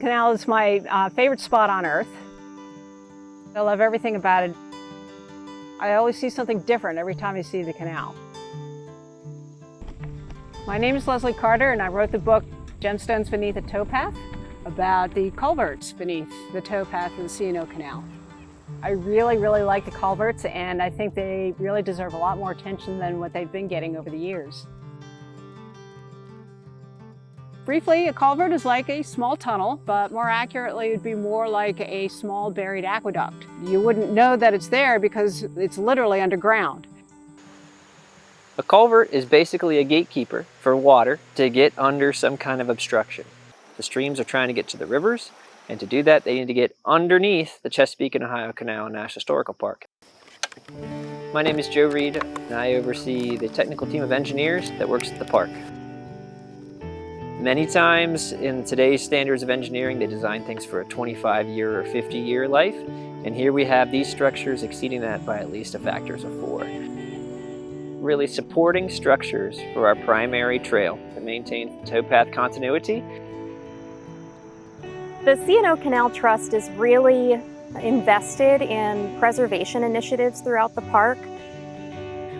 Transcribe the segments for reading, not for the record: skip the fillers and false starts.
Canal is my favorite spot on earth. I love everything about it. I always see something different every time I see the canal. My name is Leslie Carter, and I wrote the book Gemstones Beneath the Towpath about the culverts beneath the towpath of the C&O Canal. I really like the culverts, and I think they really deserve a lot more attention than what they've been getting over the years. Briefly, a culvert is like a small tunnel, but more accurately, it would be more like a small buried aqueduct. You wouldn't know that it's there because it's literally underground. A culvert is basically a gatekeeper for water to get under some kind of obstruction. The streams are trying to get to the rivers, and to do that, they need to get underneath the Chesapeake and Ohio Canal National Historical Park. My name is Joe Reed, and I oversee the technical team of engineers that works at the park. Many times in today's standards of engineering, they design things for a 25-year or 50-year life, and here we have these structures exceeding that by at least a factor of 4. Really supporting structures for our primary trail that maintains the towpath continuity. The C&O Canal Trust is really invested in preservation initiatives throughout the park.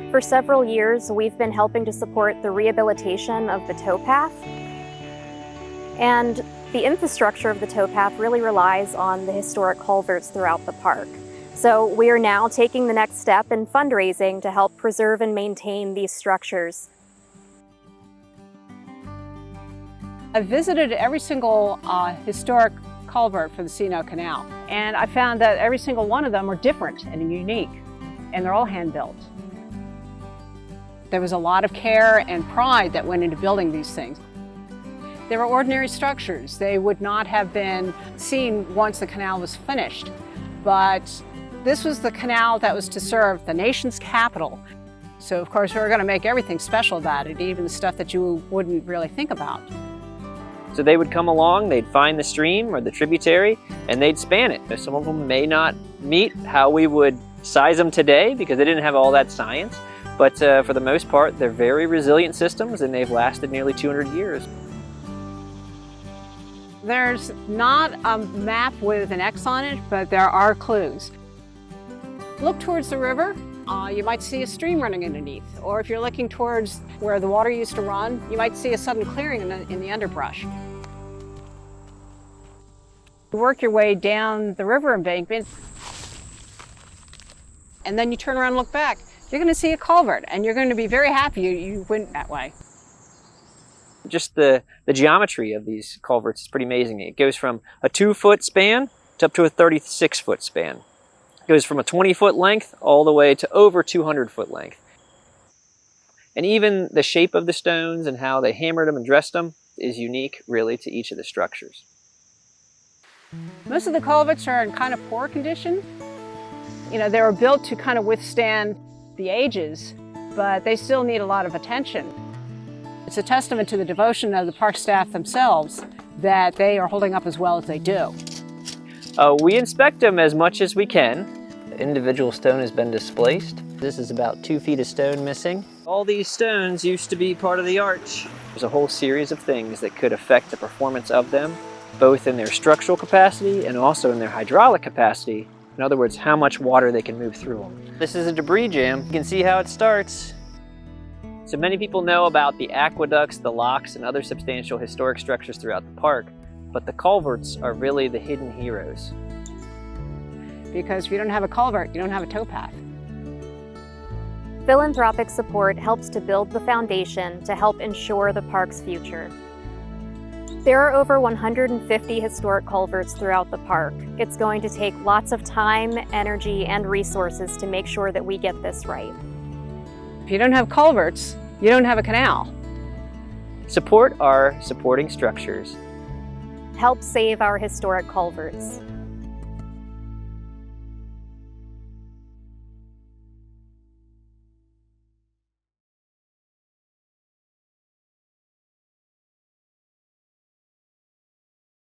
For several years, we've been helping to support the rehabilitation of the towpath. And the infrastructure of the towpath really relies on the historic culverts throughout the park. So we are now taking the next step in fundraising to help preserve and maintain these structures. I visited every single historic culvert for the C&O Canal, and I found that every single one of them are different and unique, and they're all hand-built. There was a lot of care and pride that went into building these things. They were ordinary structures. They would not have been seen once the canal was finished, but this was the canal that was to serve the nation's capital. So of course we were going to make everything special about it, even the stuff that you wouldn't really think about. So they would come along, they'd find the stream or the tributary, and they'd span it. Some of them may not meet how we would size them today because they didn't have all that science, but for the most part, they're very resilient systems, and they've lasted nearly 200 years. There's not a map with an X on it, but there are clues. Look towards the river, you might see a stream running underneath. Or if you're looking towards where the water used to run, you might see a sudden clearing in the underbrush. Work your way down the river embankment, and then you turn around and look back. You're going to see a culvert, and you're going to be very happy you went that way. Just the geometry of these culverts is pretty amazing. It goes from a 2-foot span to up to a 36-foot span. It goes from a 20-foot length all the way to over 200-foot length. And even the shape of the stones and how they hammered them and dressed them is unique, really, to each of the structures. Most of the culverts are in kind of poor condition. You know, they were built to kind of withstand the ages, but they still need a lot of attention. It's a testament to the devotion of the park staff themselves that they are holding up as well as they do. We inspect them as much as we can. The individual stone has been displaced. This is about 2 feet of stone missing. All these stones used to be part of the arch. There's a whole series of things that could affect the performance of them, both in their structural capacity and also in their hydraulic capacity. In other words, how much water they can move through them. This is a debris jam. You can see how it starts. So many people know about the aqueducts, the locks, and other substantial historic structures throughout the park, but the culverts are really the hidden heroes. Because if you don't have a culvert, you don't have a towpath. Philanthropic support helps to build the foundation to help ensure the park's future. There are over 150 historic culverts throughout the park. It's going to take lots of time, energy, and resources to make sure that we get this right. If you don't have culverts, you don't have a canal. Support our supporting structures. Help save our historic culverts.